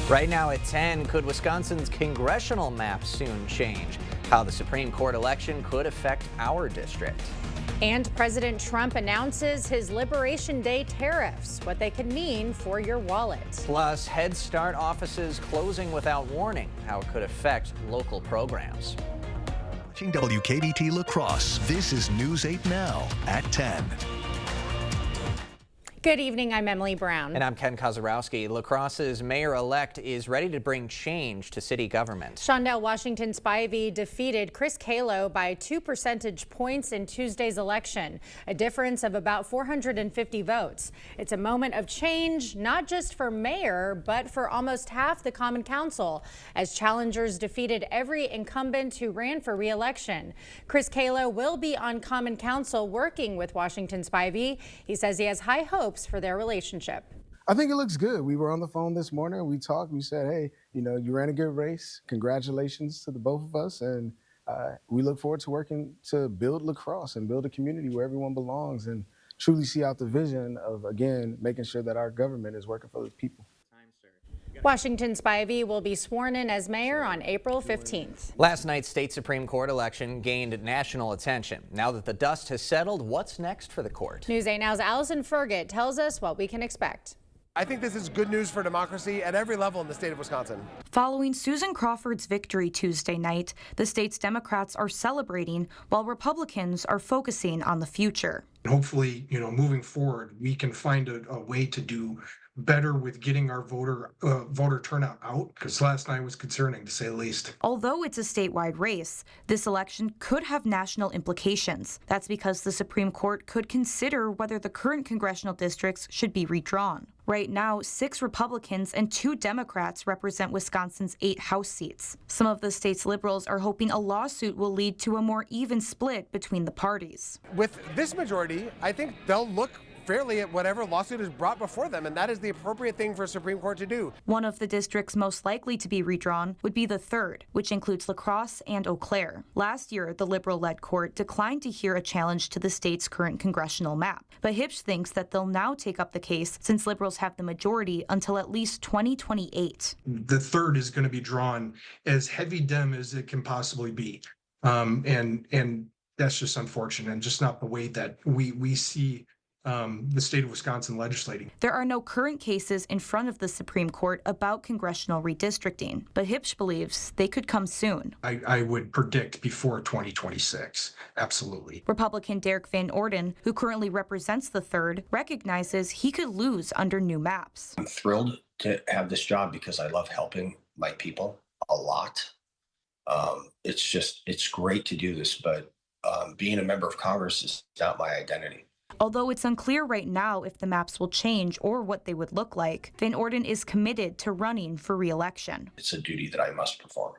Right now at 10, could Wisconsin's congressional map soon change? How the Supreme Court election could affect our district. And President Trump announces his Liberation Day tariffs, what they can mean for your wallet. Plus, Head Start offices closing without warning, how it could affect local programs. Watching WKBT La Crosse, this is News 8 Now at 10. Good evening, I'm Emily Brown. And I'm Ken Kozarowski. La Crosse's mayor-elect is ready to bring change to city government. Shondell Washington Spivey defeated Chris Kalo by 2 percentage points in Tuesday's election, a difference of about 450 votes. It's a moment of change, not just for mayor, but for almost half the Common Council, as challengers defeated every incumbent who ran for re-election. Chris Kalo will be on Common Council working with Washington Spivey. He says he has high hopes for their relationship. I think it looks good. We were on the phone this morning. We talked. We said, hey, you ran a good race. Congratulations to the both of us. And we look forward to working to build La Crosse and build a community where everyone belongs and truly see out the vision of, again, making sure that our government is working for the people. Washington Spivey will be sworn in as mayor on April 15th. Last night's state Supreme Court election gained national attention. Now that the dust has settled, what's next for the court? News 8 Now's Allison Fergit tells us what we can expect. I think this is good news for democracy at every level in the state of Wisconsin. Following Susan Crawford's victory Tuesday night, the state's Democrats are celebrating while Republicans are focusing on the future. Hopefully, moving forward, we can find a way to do better with getting our voter turnout out, because last night was concerning, to say the least. Although it's a statewide race, this election could have national implications. That's because the Supreme Court could consider whether the current congressional districts should be redrawn. Right now, 6 Republicans and 2 Democrats represent Wisconsin's 8 House seats. Some of the state's liberals are hoping a lawsuit will lead to a more even split between the parties. With this majority, I think they'll look fairly at whatever lawsuit is brought before them, and that is the appropriate thing for a Supreme Court to do. One of the districts most likely to be redrawn would be the 3rd, which includes La Crosse and Eau Claire. Last year, the Liberal-led court declined to hear a challenge to the state's current congressional map, but Hipsch thinks that they'll now take up the case since Liberals have the majority until at least 2028. The 3rd is going to be drawn as heavy Dem as it can possibly be, and that's just unfortunate, and just not the way that we see the state of Wisconsin legislating. There are no current cases in front of the Supreme Court about congressional redistricting, but Hipsch believes they could come soon. I would predict before 2026, absolutely. Republican Derek Van Orden, who currently represents the 3rd, recognizes he could lose under new maps. I'm thrilled to have this job because I love helping my people a lot. It's great to do this, but being a member of Congress is not my identity. Although it's unclear right now if the maps will change or what they would look like, Van Orden is committed to running for re-election. It's a duty that I must perform.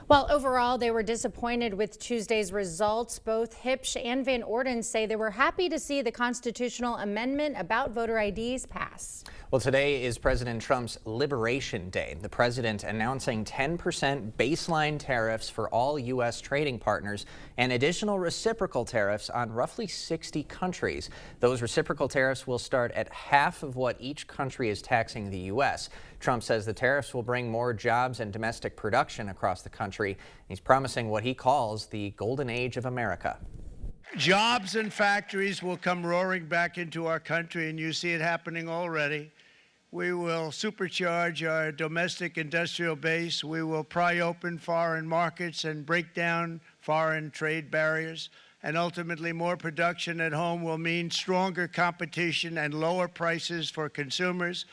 While overall they were disappointed with Tuesday's results, both Hipsch and Van Orden say they were happy to see the constitutional amendment about voter IDs pass. Well, today is President Trump's Liberation Day. The president announcing 10% baseline tariffs for all U.S. trading partners and additional reciprocal tariffs on roughly 60 countries. Those reciprocal tariffs will start at half of what each country is taxing the U.S. Trump says the tariffs will bring more jobs and domestic production across the country. He's promising what he calls the golden age of America. Jobs and factories will come roaring back into our country, and you see it happening already. We will supercharge our domestic industrial base. We will pry open foreign markets and break down foreign trade barriers. And ultimately, more production at home will mean stronger competition and lower prices for consumers.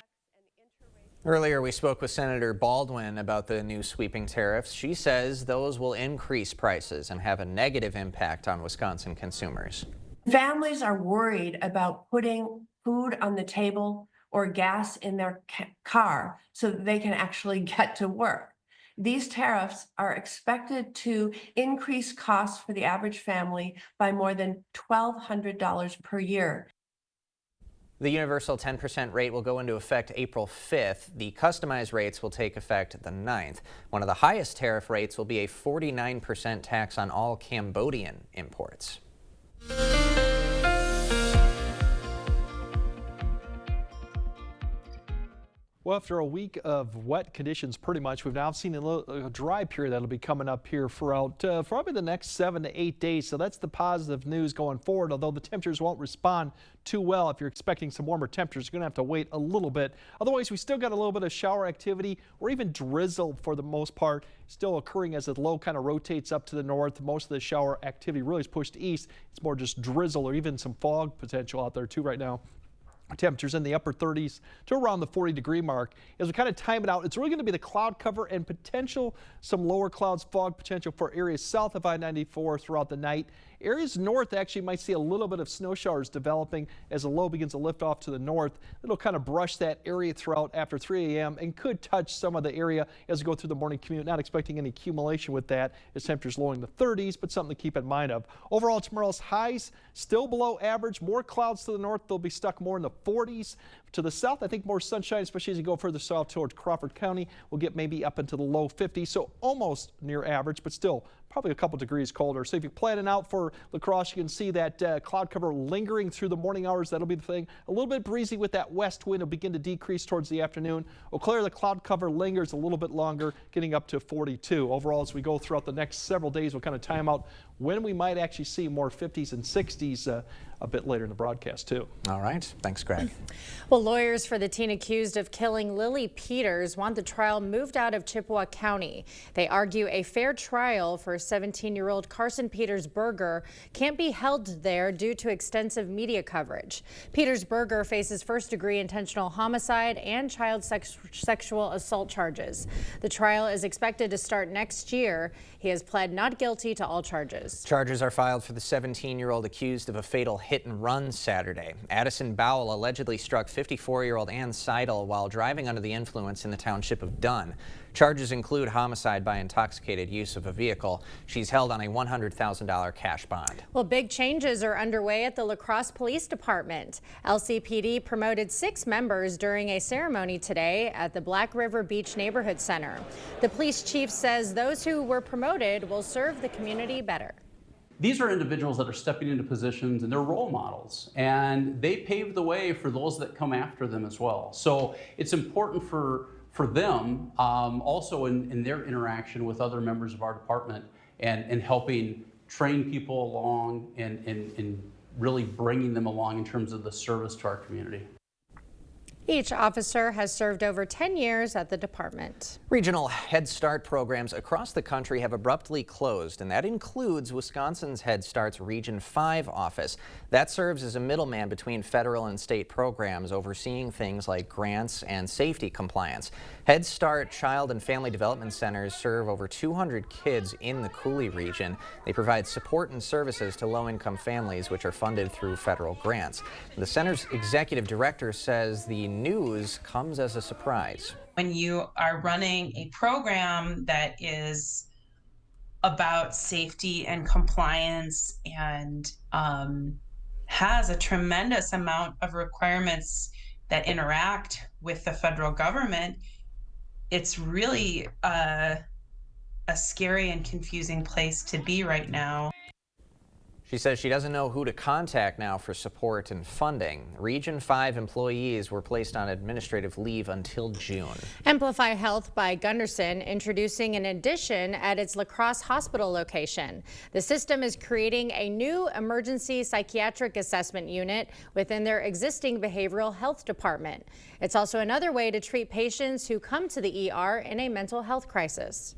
Earlier, we spoke with Senator Baldwin about the new sweeping tariffs. She says those will increase prices and have a negative impact on Wisconsin consumers. Families are worried about putting food on the table or gas in their car so that they can actually get to work. These tariffs are expected to increase costs for the average family by more than $1,200 per year. The universal 10% rate will go into effect April 5th. The customized rates will take effect the 9th. One of the highest tariff rates will be a 49% tax on all Cambodian imports. Well, after a week of wet conditions, pretty much, we've now seen a dry period that'll be coming up here throughout probably the next 7 to 8 days. So that's the positive news going forward, although the temperatures won't respond too well. If you're expecting some warmer temperatures, you're going to have to wait a little bit. Otherwise, we still got a little bit of shower activity or even drizzle for the most part still occurring as the low kind of rotates up to the north. Most of the shower activity really is pushed east. It's more just drizzle or even some fog potential out there too right now. Temperatures in the upper 30s to around the 40-degree mark. As we kind of time it out, it's really going to be the cloud cover and potential some lower clouds, fog potential for areas south of I-94 throughout the night. Areas north actually might see a little bit of snow showers developing as the low begins to lift off to the north. It'll kind of brush that area throughout after 3 a.m. and could touch some of the area as we go through the morning commute. Not expecting any accumulation with that as temperatures low in the 30s, but something to keep in mind of. Overall, tomorrow's highs still below average. More clouds to the north. They'll be stuck more in the 40s. To the south, I think more sunshine, especially as you go further south towards Crawford County. We'll get maybe up into the low 50s, so almost near average, but still probably a couple degrees colder. So if you're planning out for La Crosse, you can see that cloud cover lingering through the morning hours. That'll be the thing. A little bit breezy with that west wind. It'll begin to decrease towards the afternoon. Eau Claire, the cloud cover lingers a little bit longer, getting up to 42. Overall, as we go throughout the next several days, we'll kind of time out when we might actually see more 50s and 60s a bit later in the broadcast too. All right. Thanks, Greg. Well, lawyers for the teen accused of killing Lily Peters want the trial moved out of Chippewa County. They argue a fair trial for 17-year-old Carson Peters Berger can't be held there due to extensive media coverage. Peters Berger faces first-degree intentional homicide and child sexual assault charges. The trial is expected to start next year. He has pled not guilty to all charges. Charges are filed for the 17-year-old accused of a fatal hit and run Saturday. Addison Bowell allegedly struck 54-year-old Ann Seidel while driving under the influence in the township of Dunn. Charges include homicide by intoxicated use of a vehicle. She's held on a $100,000 cash bond. Well, big changes are underway at the La Crosse Police Department. LCPD promoted 6 members during a ceremony today at the Black River Beach Neighborhood Center. The police chief says those who were promoted will serve the community better. These are individuals that are stepping into positions and they're role models, and they pave the way for those that come after them as well. So it's important for them also in their interaction with other members of our department and helping train people along and really bringing them along in terms of the service to our community. Each officer has served over 10 years at the department. Regional Head Start programs across the country have abruptly closed, and that includes Wisconsin's Head Start's Region 5 office. That serves as a middleman between federal and state programs overseeing things like grants and safety compliance. Head Start Child and Family Development Centers serve over 200 kids in the Coulee region. They provide support and services to low-income families, which are funded through federal grants. The center's executive director says the news comes as a surprise. When you are running a program that is about safety and compliance and has a tremendous amount of requirements that interact with the federal government, it's really a scary and confusing place to be right now. She says she doesn't know who to contact now for support and funding. Region 5 employees were placed on administrative leave until June. Amplify Health by Gunderson introducing an addition at its La Crosse Hospital location. The system is creating a new emergency psychiatric assessment unit within their existing behavioral health department. It's also another way to treat patients who come to the ER in a mental health crisis.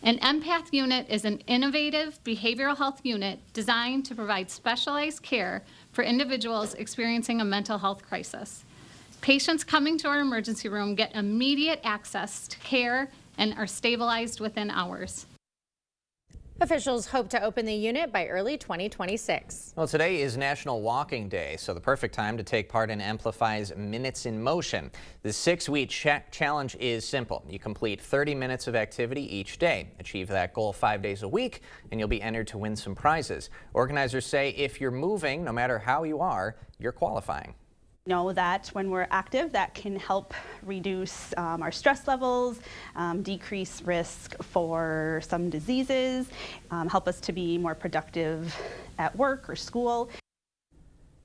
An Empath unit is an innovative behavioral health unit designed to provide specialized care for individuals experiencing a mental health crisis. Patients coming to our emergency room get immediate access to care and are stabilized within hours. Officials hope to open the unit by early 2026. Well, today is National Walking Day, so the perfect time to take part in Amplify's Minutes in Motion. The 6-week challenge is simple. You complete 30 minutes of activity each day. Achieve that goal 5 days a week, and you'll be entered to win some prizes. Organizers say if you're moving, no matter how you are, you're qualifying. Know that when we're active, that can help reduce our stress levels, decrease risk for some diseases, help us to be more productive at work or school.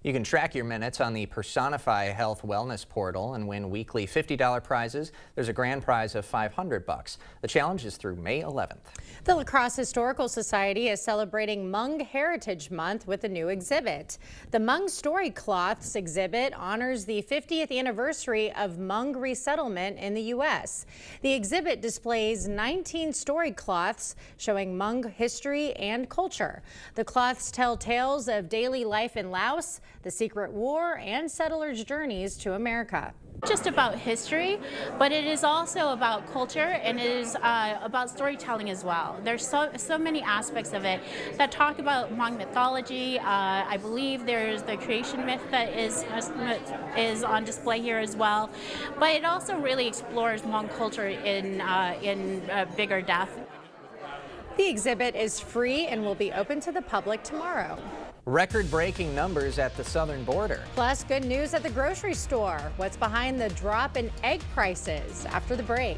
You can track your minutes on the Personify Health Wellness portal and win weekly $50 prizes. There's a grand prize of $500. The challenge is through May 11th. The La Crosse Historical Society is celebrating Hmong Heritage Month with a new exhibit. The Hmong Story Cloths exhibit honors the 50th anniversary of Hmong resettlement in the U.S. The exhibit displays 19 story cloths showing Hmong history and culture. The cloths tell tales of daily life in Laos, the Secret War, and settlers' journeys to America. Just about history, but it is also about culture, and it is about storytelling as well. There's so many aspects of it that talk about Hmong mythology. I believe there's the creation myth that is on display here as well, but it also really explores Hmong culture in bigger depth. The exhibit is free and will be open to the public tomorrow. Record-breaking numbers at the southern border. Plus, good news at the grocery store. What's behind the drop in egg prices after the break?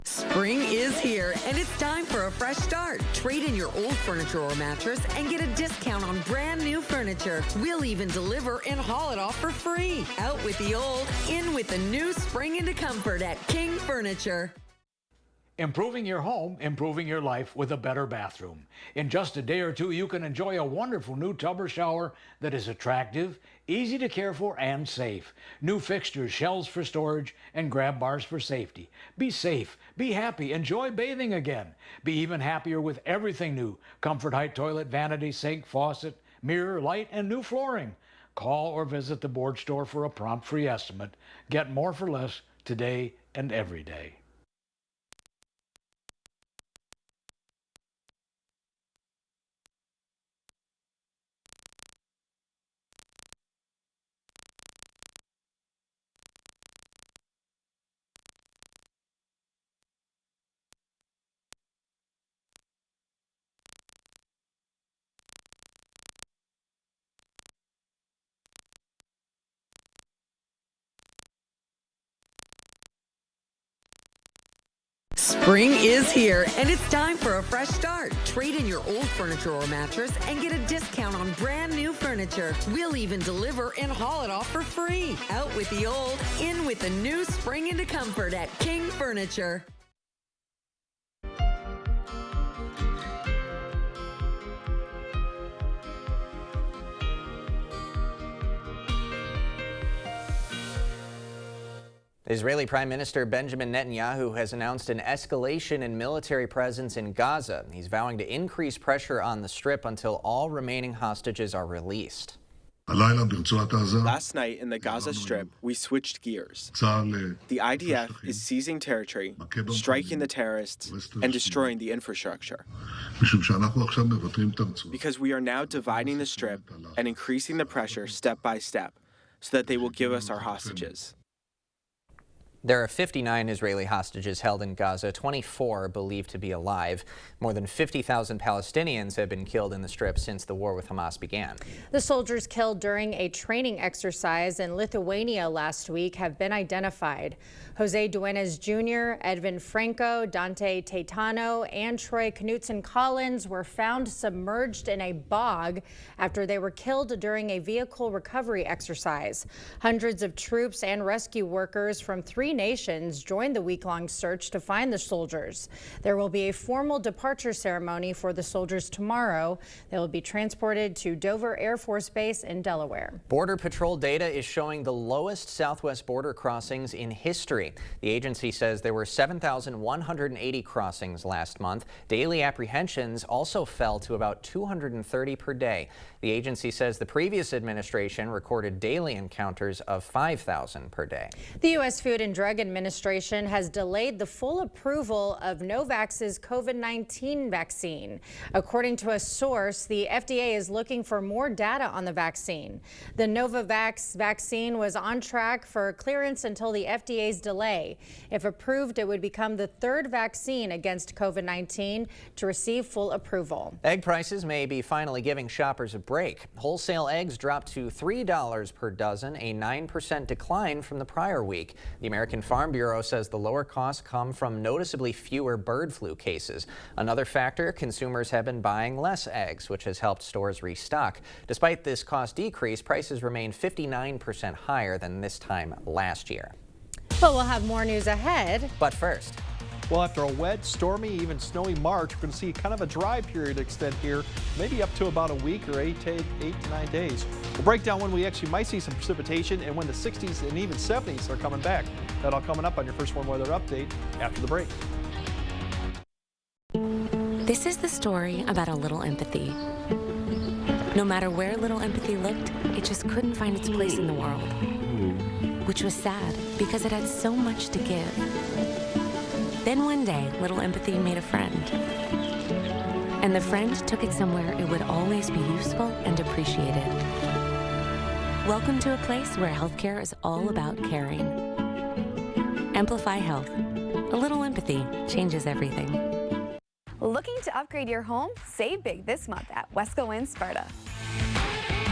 Spring is here, and it's time for a fresh start. Trade in your old furniture or mattress and get a discount on brand new furniture. We'll even deliver and haul it off for free. Out with the old, in with the new. Spring into comfort at King Furniture. Improving your home, improving your life with a better bathroom. In just a day or two, you can enjoy a wonderful new tub or shower that is attractive, easy to care for, and safe. New fixtures, shelves for storage, and grab bars for safety. Be safe, be happy, enjoy bathing again. Be even happier with everything new. Comfort Height toilet, vanity, sink, faucet, mirror, light, and new flooring. Call or visit the board store for a prompt free estimate. Get more for less today and every day. Spring is here, and it's time for a fresh start. Trade in your old furniture or mattress and get a discount on brand new furniture. We'll even deliver and haul it off for free. Out with the old, in with the new. Spring into comfort at King Furniture. Israeli Prime Minister Benjamin Netanyahu has announced an escalation in military presence in Gaza. He's vowing to increase pressure on the Strip until all remaining hostages are released. Last night in the Gaza Strip, we switched gears. The IDF is seizing territory, striking the terrorists, and destroying the infrastructure. Because we are now dividing the Strip and increasing the pressure step by step so that they will give us our hostages. There are 59 Israeli hostages held in Gaza, 24 believed to be alive. More than 50,000 Palestinians have been killed in the Strip since the war with Hamas began. The soldiers killed during a training exercise in Lithuania last week have been identified. Jose Duenas Jr., Edvin Franco, Dante Taitano, and Troy Knutson-Collins were found submerged in a bog after they were killed during a vehicle recovery exercise. Hundreds of troops and rescue workers from 3 nations joined the week-long search to find the soldiers. There will be a formal departure ceremony for the soldiers tomorrow. They will be transported to Dover Air Force Base in Delaware. Border Patrol data is showing the lowest southwest border crossings in history. The agency says there were 7,180 crossings last month. Daily apprehensions also fell to about 230 per day. The agency says the previous administration recorded daily encounters of 5,000 per day. The U.S. Food and Drug Administration has delayed the full approval of Novavax's COVID-19 vaccine. According to a source, the FDA is looking for more data on the vaccine. The Novavax vaccine was on track for clearance until the FDA's delay. If approved, it would become the 3rd vaccine against COVID-19 to receive full approval. Egg prices may be finally giving shoppers a break. Wholesale eggs dropped to $3 per dozen, a 9% decline from the prior week. The American American Farm Bureau says the lower costs come from noticeably fewer bird flu cases. Another factor, consumers have been buying less eggs, which has helped stores restock. Despite this cost decrease, prices remain 59% higher than this time last year. But we'll have more news ahead. But first, well, after a wet, stormy, even snowy March, we're going to see kind of a dry period extend here, maybe up to about a week or 8 to 9 days. We'll break down when we actually might see some precipitation and when the 60s and even 70s are coming back. That all coming up on your First One Weather Update after the break. This is the story about a little empathy. No matter where little empathy looked, it just couldn't find its place in the world. Which was sad because it had so much to give. Then one day, little empathy made a friend. And the friend took it somewhere it would always be useful and appreciated. Welcome to a place where healthcare is all about caring. Amplify Health. A little empathy changes everything. Looking to upgrade your home? Save big this month at Wesco in Sparta.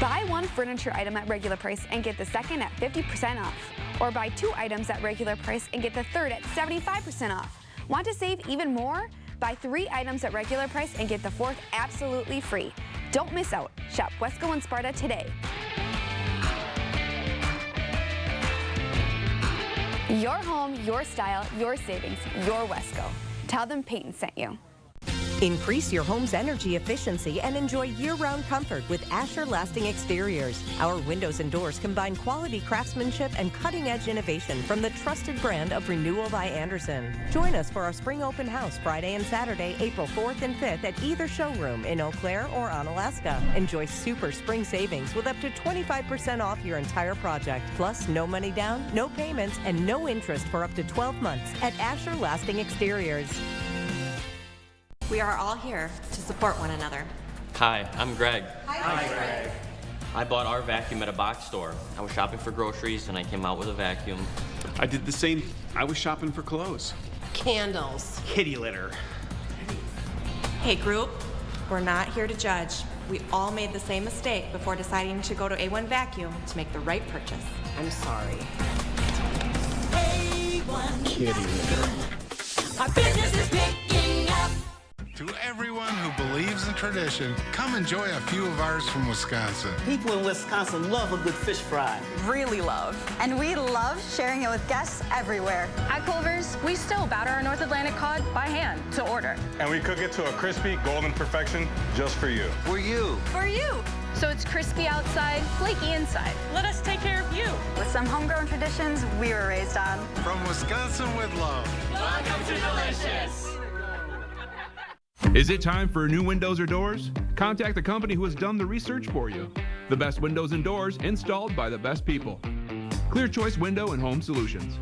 Buy one furniture item at regular price and get the second at 50% off. Or buy 2 items at regular price and get the third at 75% off. Want to save even more? Buy 3 items at regular price and get the 4th absolutely free. Don't miss out. Shop Wesco in Sparta today. Your home, your style, your savings, your Wesco. Tell them Peyton sent you. Increase your home's energy efficiency and enjoy year-round comfort with Asher Lasting Exteriors. Our windows and doors combine quality craftsmanship and cutting-edge innovation from the trusted brand of Renewal by Andersen. Join us for our spring open house Friday and Saturday, April 4th and 5th at either showroom in Eau Claire or Onalaska. Enjoy super spring savings with up to 25% off your entire project. Plus, no money down, no payments, and no interest for up to 12 months at Asher Lasting Exteriors. We are all here to support one another. Hi, I'm Greg. Hi, Greg. I bought our vacuum at a box store. I was shopping for groceries and I came out with a vacuum. I did the same. I was shopping for clothes. Candles. Kitty litter. Hey, group, we're not here to judge. We all made the same mistake before deciding to go to A1 Vacuum to make the right purchase. I'm sorry. A1 Kitty litter. Our business is picking up. To everyone who believes in tradition, come enjoy a few of ours from Wisconsin. People in Wisconsin love a good fish fry. Really love. And we love sharing it with guests everywhere. At Culver's, we still batter our North Atlantic cod by hand to order. And we cook it to a crispy, golden perfection just for you. For you. For you. So it's crispy outside, flaky inside. Let us take care of you. With some homegrown traditions we were raised on. From Wisconsin with love. Welcome to Delicious. Is it time for new windows or doors? Contact the company who has done the research for you. The best windows and doors installed by the best people. Clear Choice Window and Home Solutions.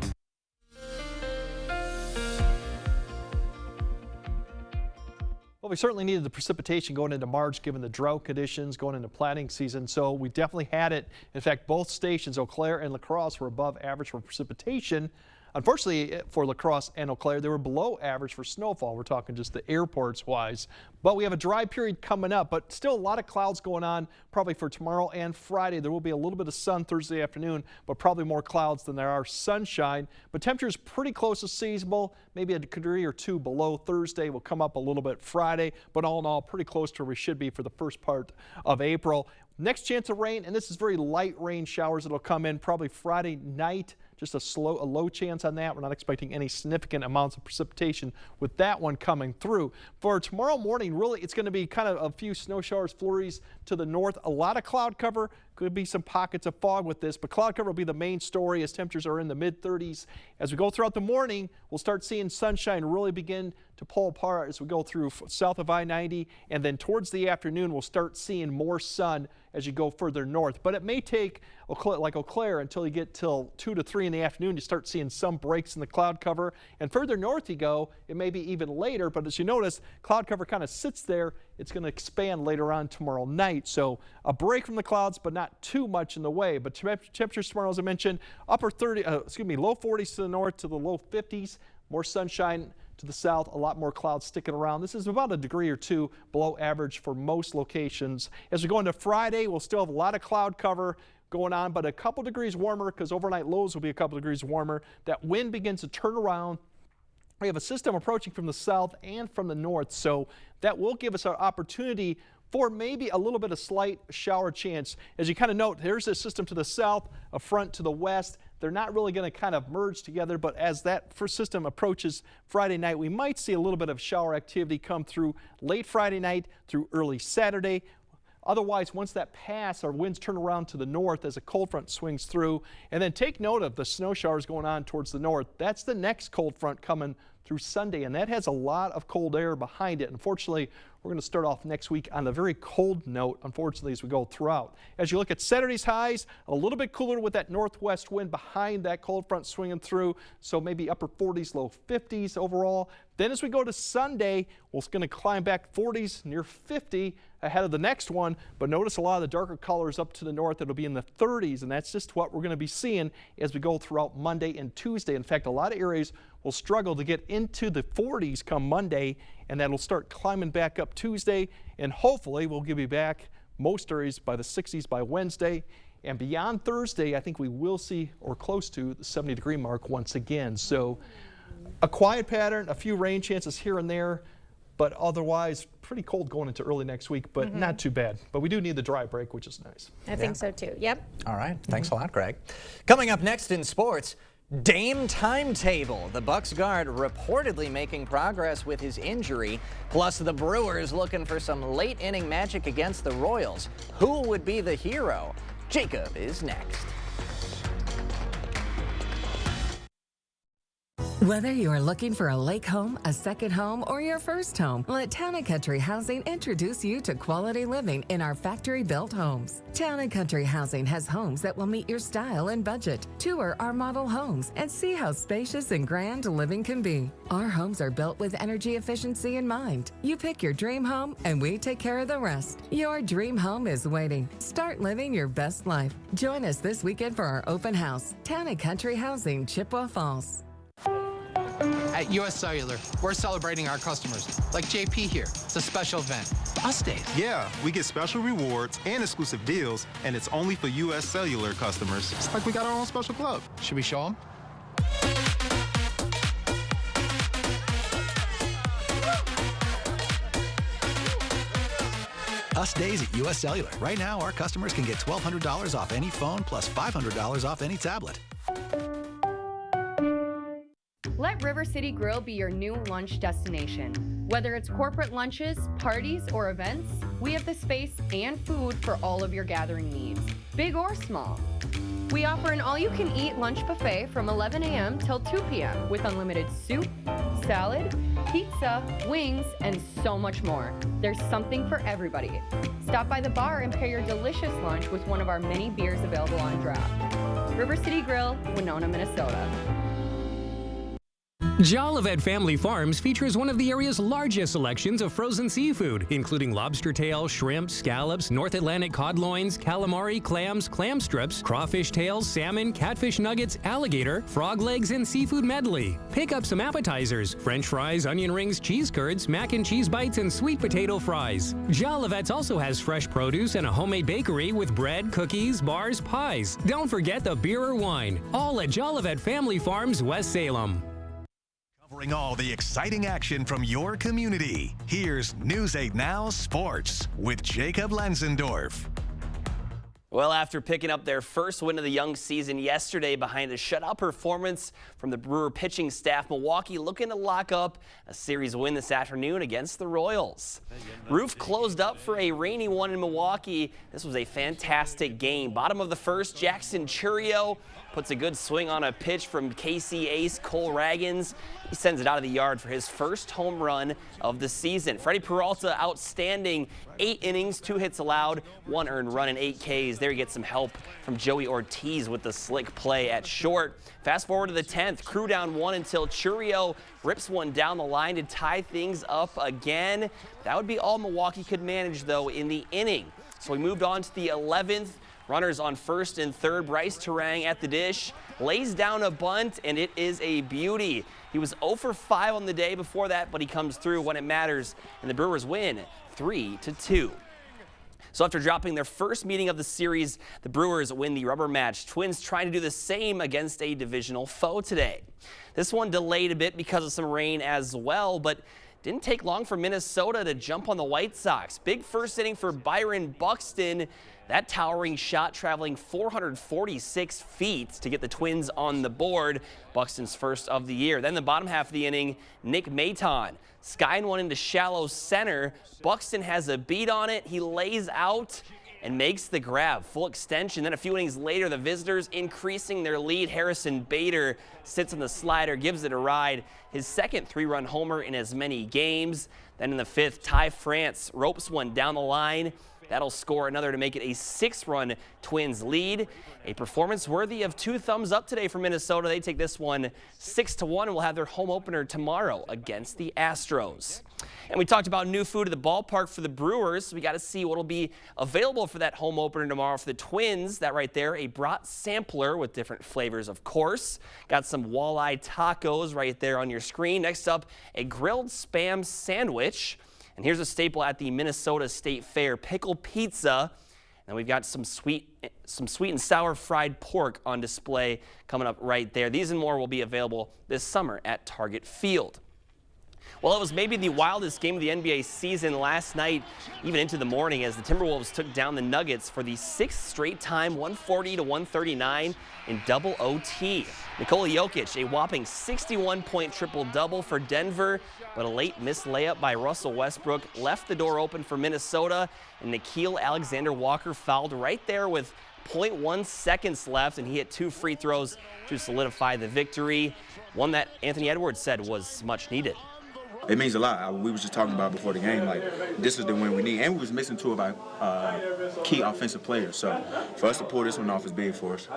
Well, we certainly needed the precipitation going into March given the drought conditions going into planting season, so we definitely had it. In fact, both stations, Eau Claire and La Crosse, were above average for precipitation. Unfortunately, for La Crosse and Eau Claire, they were below average for snowfall. We're talking just the airports wise. But we have a dry period coming up, but still a lot of clouds going on probably for tomorrow and Friday. There will be a little bit of sun Thursday afternoon, but probably more clouds than there are sunshine. But temperatures pretty close to seasonal, maybe a degree or 2 below Thursday. Will come up a little bit Friday, but all in all, pretty close to where we should be for the first part of April. Next chance of rain, and this is very light rain showers that'll come in probably Friday night. Just a low chance on that. We're not expecting any significant amounts of precipitation with that one coming through. For tomorrow morning, really, it's going to be kind of a few snow showers, flurries to the north. A lot of cloud cover. Could be some pockets of fog with this, but cloud cover will be the main story as temperatures are in the mid-30s. As we go throughout the morning, we'll start seeing sunshine really begin to pull apart as we go through south of I-90, and then towards the afternoon, we'll start seeing more sun as you go further north. But it may take, like Eau Claire, until you get till 2 to 3 in the afternoon to start seeing some breaks in the cloud cover. And further north you go, it may be even later, but as you notice, cloud cover kind of sits there. It's going to expand later on tomorrow night. So a break from the clouds, but not too much in the way. But temperatures tomorrow, as I mentioned, low 40s to the north to the low 50s. More sunshine To the south, a lot more clouds sticking around. This is about a degree or two below average for most locations. As we go into Friday, we'll still have a lot of cloud cover going on, but a couple degrees warmer because overnight lows will be a couple degrees warmer. That wind begins to turn around. We have a system approaching from the south and from the north, so that will give us an opportunity for maybe a little bit of slight shower chance. As you kind of note, there's a system to the south, a front to the west. They're not really going to kind of merge together, but as that first system approaches Friday night, we might see a little bit of shower activity come through late Friday night through early Saturday. Otherwise, once that passes, our winds turn around to the north as a cold front swings through. And then take note of the snow showers going on towards the north. That's the next cold front coming through Sunday, and that has a lot of cold air behind it. Unfortunately, we're going to start off next week on a very cold note, unfortunately, as we go throughout. As you look at Saturday's highs, a little bit cooler with that northwest wind behind that cold front swinging through, so maybe upper 40s, low 50s overall. Then as we go to Sunday, we're going to climb back 40s, near 50 ahead of the next one, but notice a lot of the darker colors up to the north. It'll be in the 30s, and that's just what we're going to be seeing as we go throughout Monday and Tuesday. In fact, a lot of areas will struggle to get into the 40s come Monday, and that'll start climbing back up Tuesday, and hopefully we'll give you back most areas by the 60s by Wednesday. And beyond Thursday, I think we will see or close to the 70-degree mark once again. So a quiet pattern, a few rain chances here and there, but otherwise pretty cold going into early next week, but not too bad. But we do need the dry break, which is nice. I think so too. Yep. All right. Thanks a lot, Greg. Coming up next in sports, Dame timetable. The Bucks guard reportedly making progress with his injury, plus the Brewers looking for some late inning magic against the Royals. Who would be the hero? Jacob is next. Whether you're looking for a lake home, a second home, or your first home, let Town & Country Housing introduce you to quality living in our factory-built homes. Town & Country Housing has homes that will meet your style and budget. Tour our model homes and see how spacious and grand living can be. Our homes are built with energy efficiency in mind. You pick your dream home, and we take care of the rest. Your dream home is waiting. Start living your best life. Join us this weekend for our open house. Town & Country Housing, Chippewa Falls. At US Cellular, we're celebrating our customers, like JP here. It's a special event. Us Days. Yeah, we get special rewards and exclusive deals, and it's only for US Cellular customers. It's like we got our own special club. Should we show them? Us Days at US Cellular. Right now, our customers can get $1,200 off any phone plus $500 off any tablet. Let River City Grill be your new lunch destination. Whether it's corporate lunches, parties, or events, we have the space and food for all of your gathering needs, big or small. We offer an all-you-can-eat lunch buffet from 11 a.m. till 2 p.m. with unlimited soup, salad, pizza, wings, and so much more. There's something for everybody. Stop by the bar and pair your delicious lunch with one of our many beers available on draft. River City Grill, Winona, Minnesota. Jolivet Family Farms features one of the area's largest selections of frozen seafood, including lobster tail, shrimp, scallops, North Atlantic cod loins, calamari, clams, clam strips, crawfish tails, salmon, catfish nuggets, alligator, frog legs, and seafood medley. Pick up some appetizers, French fries, onion rings, cheese curds, mac and cheese bites, and sweet potato fries. Jolivet's also has fresh produce and a homemade bakery with bread, cookies, bars, pies. Don't forget the beer or wine. All at Jolivet Family Farms, West Salem. Covering all the exciting action from your community. Here's News 8 Now Sports with Jacob Lenzendorf. Well, after picking up their first win of the young season yesterday behind a shutout performance from the Brewer pitching staff, Milwaukee looking to lock up a series win this afternoon against the Royals. Roof closed up for a rainy one in Milwaukee. This was a fantastic game. Bottom of the first, Jackson Churio puts a good swing on a pitch from KC ace Cole Raggins. He sends it out of the yard for his first home run of the season. Freddie Peralta, outstanding. 8 innings, 2 hits allowed, 1 earned run, and 8 Ks. There he gets some help from Joey Ortiz with the slick play at short. Fast forward to the 10th, crew down 1 until Churio rips one down the line to tie things up again. That would be all Milwaukee could manage, though, in the inning. So we moved on to the 11th. Runners on first and third. Bryce Turang at the dish, lays down a bunt, and it is a beauty. He was 0 for 5 on the day before that, but he comes through when it matters, and the Brewers win 3-2. So after dropping their first meeting of the series, the Brewers win the rubber match. Twins trying to do the same against a divisional foe today. This one delayed a bit because of some rain as well, but didn't take long for Minnesota to jump on the White Sox. Big first inning for Byron Buxton. That towering shot traveling 446 feet to get the Twins on the board. Buxton's first of the year. Then the bottom half of the inning, Nick Maton skying one into shallow center. Buxton has a beat on it. He lays out and makes the grab. Full extension. Then a few innings later, the visitors increasing their lead. Harrison Bader sits on the slider, gives it a ride. His second 3-run homer in as many games. Then in the fifth, Ty France ropes one down the line. That'll score another to make it a 6-run Twins lead. A performance worthy of 2 thumbs up today for Minnesota. They take this one 6-1 and will have their home opener tomorrow against the Astros. And we talked about new food at the ballpark for the Brewers. We got to see what will be available for that home opener tomorrow for the Twins. That right there, a brat sampler with different flavors, of course. Got some walleye tacos right there on your screen. Next up, a grilled Spam sandwich. And here's a staple at the Minnesota State Fair, pickle pizza. And we've got some sweet and sour fried pork on display coming up right there. These and more will be available this summer at Target Field. Well, it was maybe the wildest game of the NBA season last night, even into the morning, as the Timberwolves took down the Nuggets for the 6th straight time, 140-139 in double OT. Nikola Jokic, a whopping 61-point triple-double for Denver, but a late missed layup by Russell Westbrook left the door open for Minnesota, and Nickeil Alexander-Walker fouled right there with 0.1 seconds left, and he hit 2 free throws to solidify the victory, one that Anthony Edwards said was much needed. It means a lot. We was just talking about before the game, like, this is the win we need. And we was missing 2 of our key offensive players. So for us to pull this one off is big for us.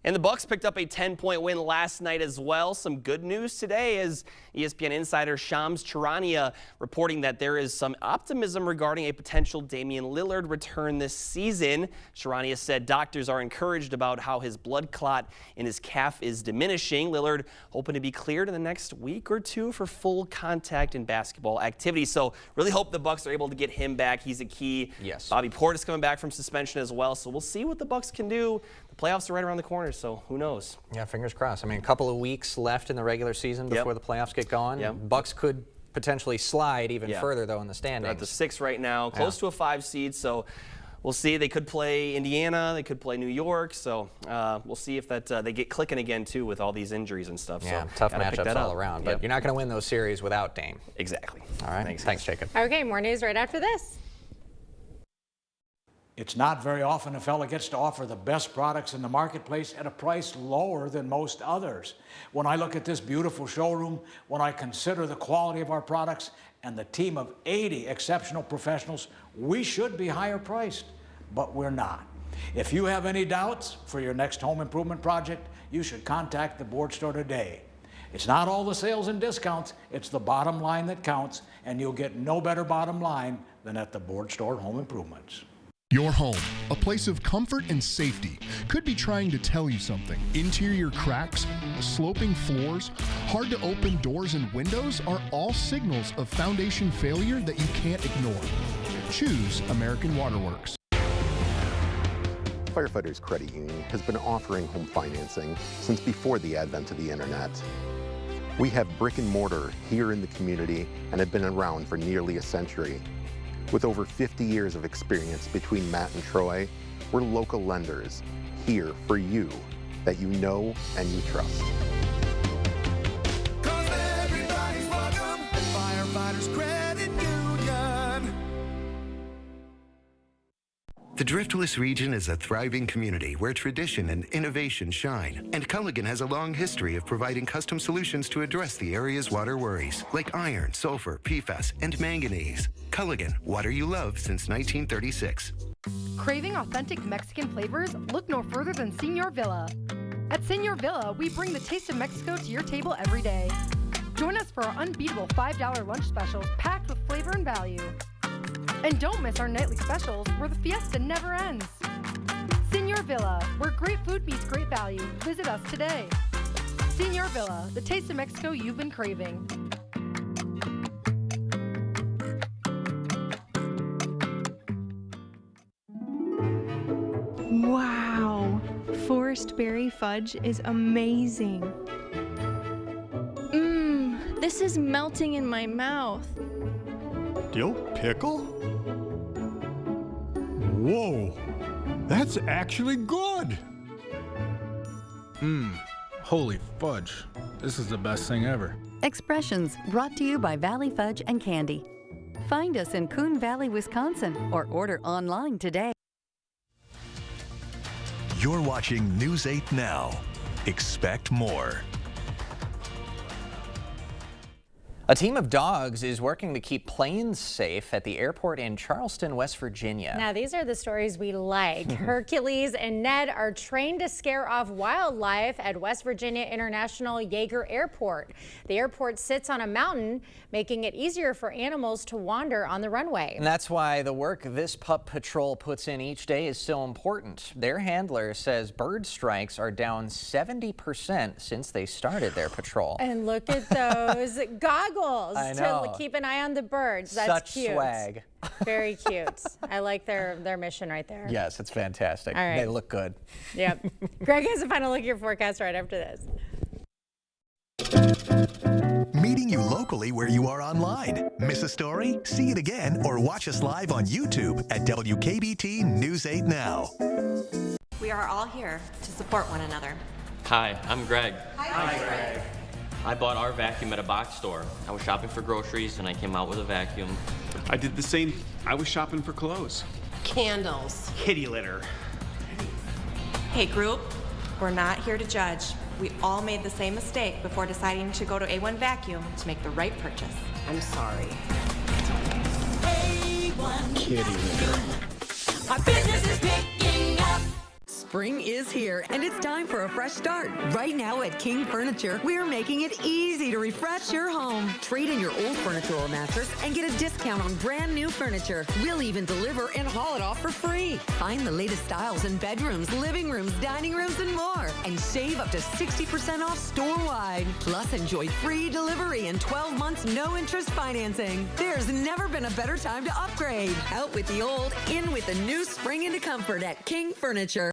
And the Bucks picked up a 10-point win last night as well. Some good news today as ESPN insider Shams Charania reporting that there is some optimism regarding a potential Damian Lillard return this season. Charania said doctors are encouraged about how his blood clot in his calf is diminishing. Lillard hoping to be cleared in the next week or 2 for full contact and basketball activity. So really hope the Bucks are able to get him back. He's a key. Yes. Bobby Portis coming back from suspension as well. So we'll see what the Bucks can do. The playoffs are right around the corner, so who knows? Yeah, fingers crossed. I mean, a couple of weeks left in the regular season before the playoffs get going. Yep. Bucks could potentially slide even further, though, in the standings. They're at the 6 right now, close to a 5 seed, so we'll see. They could play Indiana, they could play New York, so we'll see if that they get clicking again, too, with all these injuries and stuff. Yeah, so tough matchups all around, but you're not going to win those series without Dame. Exactly. All right, thanks Jacob. Okay, more news right after this. It's not very often a fella gets to offer the best products in the marketplace at a price lower than most others. When I look at this beautiful showroom, when I consider the quality of our products and the team of 80 exceptional professionals, we should be higher priced, but we're not. If you have any doubts for your next home improvement project, you should contact the Board Store today. It's not all the sales and discounts, it's the bottom line that counts, and you'll get no better bottom line than at the Board Store Home Improvements. Your home, a place of comfort and safety, could be trying to tell you something. Interior cracks, sloping floors, hard to open doors and windows are all signals of foundation failure that you can't ignore. Choose American Waterworks. Firefighters Credit Union has been offering home financing since before the advent of the internet. We have brick and mortar here in the community and have been around for nearly a century. With over 50 years of experience between Matt and Troy, we're local lenders here for you that you know and you trust. Everybody's welcome at Firefighters Credit Union. The Driftless region is a thriving community where tradition and innovation shine. And Culligan has a long history of providing custom solutions to address the area's water worries, like iron, sulfur, PFAS, and manganese. Culligan, water you love since 1936. Craving authentic Mexican flavors? Look no further than Señor Villa. At Señor Villa, we bring the taste of Mexico to your table every day. Join us for our unbeatable $5 lunch specials packed with flavor and value. And don't miss our nightly specials where the fiesta never ends. food meets great value. Visit us today. Senor Villa, the taste of Mexico you've been craving. Wow, forest berry fudge is amazing. Mmm, this is melting in my mouth. Dill pickle? Whoa, that's actually good. Holy fudge. This is the best thing ever. Expressions brought to you by Valley Fudge and Candy. Find us in Coon Valley, Wisconsin, or order online today. You're watching News 8 Now. Expect more. A team of dogs is working to keep planes safe at the airport in Charleston, West Virginia. Now, these are the stories we like. Hercules and Ned are trained to scare off wildlife at West Virginia International Yeager Airport. The airport sits on a mountain, making it easier for animals to wander on the runway. And that's why the work this pup patrol puts in each day is so important. Their handler says bird strikes are down 70% since they started their patrol. And look at those goggles I know. to keep an eye on the birds. That's Such cute. swag. Very cute. I like their mission right there. Yes, it's fantastic. All right. They look good. Yep. Greg has a final look at your forecast right after this. Meeting you locally where you are online. Miss a story? See it again or watch us live on YouTube at WKBT News 8 Now. We are all here to support one another. Hi, I'm Greg. Hi, Greg. I bought our vacuum at a box store. I was shopping for groceries and I came out with a vacuum. I did the same. I was shopping for clothes. Candles. Kitty litter. Hey, group, we're not here to judge. We all made the same mistake before deciding to go to A1 Vacuum to make the right purchase. I'm sorry. A1 Kitty litter. Our business is picking up. Spring is here, and it's time for a fresh start. Right now at King Furniture, we're making it easy to refresh your home. Trade in your old furniture or mattress and get a discount on brand new furniture. We'll even deliver and haul it off for free. Find the latest styles in bedrooms, living rooms, dining rooms, and more. And save up to 60% off store-wide. Plus, enjoy free delivery and 12 months no-interest financing. There's never been a better time to upgrade. Out with the old, in with the new. Spring into comfort at King Furniture.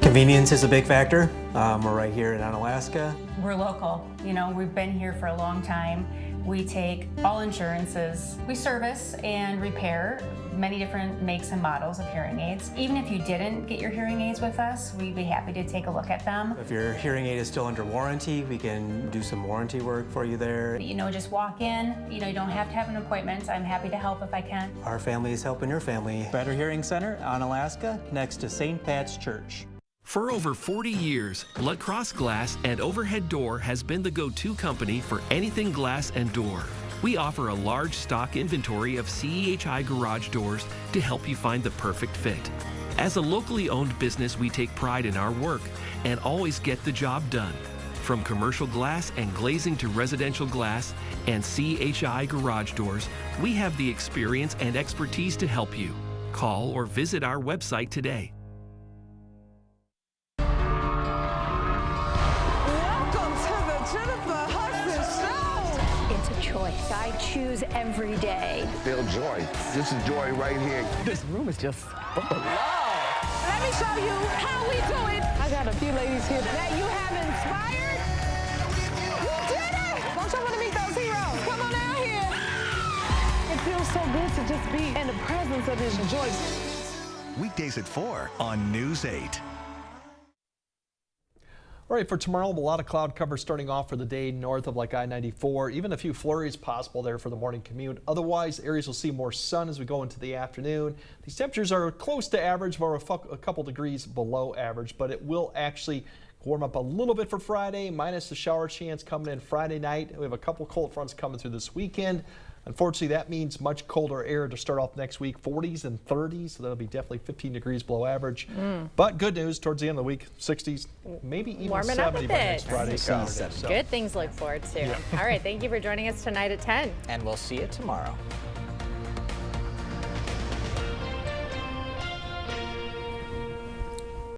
Convenience is a big factor. We're right here in Onalaska. We're local. You know, we've been here for a long time. We take all insurances. We service and repair many different makes and models of hearing aids. Even if you didn't get your hearing aids with us, we'd be happy to take a look at them. If your hearing aid is still under warranty, we can do some warranty work for you there. You know, just walk in. You know, you don't have to have an appointment. I'm happy to help if I can. Our family is helping your family. Better Hearing Center, Onalaska, next to St. Pat's Church. For over 40 years, La Crosse Glass and Overhead Door has been the go-to company for anything glass and door. We offer a large stock inventory of CEHI garage doors to help you find the perfect fit. As a locally owned business, we take pride in our work and always get the job done. From commercial glass and glazing to residential glass and CEHI garage doors, we have the experience and expertise to help you. Call or visit our website today. Choice. I choose every day. Feel joy. This is joy right here. This room is just full of love. Let me show you how we do it. I got a few ladies here that you have inspired. You did it! Don't you want to meet those heroes? Come on out here. It feels so good to just be in the presence of this joy. Weekdays at 4 on News 8. All right, for tomorrow, a lot of cloud cover starting off for the day north of like I-94. Even a few flurries possible there for the morning commute. Otherwise, areas will see more sun as we go into the afternoon. These temperatures are close to average, or a couple degrees below average, but it will actually warm up a little bit for Friday, minus the shower chance coming in Friday night. We have a couple cold fronts coming through this weekend. Unfortunately, that means much colder air to start off next week, 40s and 30s, so that'll be definitely 15 degrees below average. But good news, towards the end of the week, 60s, maybe even Warming up 70 a by bit. next Friday, Saturday. So. Good things to look forward to. All right, thank you for joining us tonight at 10. And we'll see you tomorrow.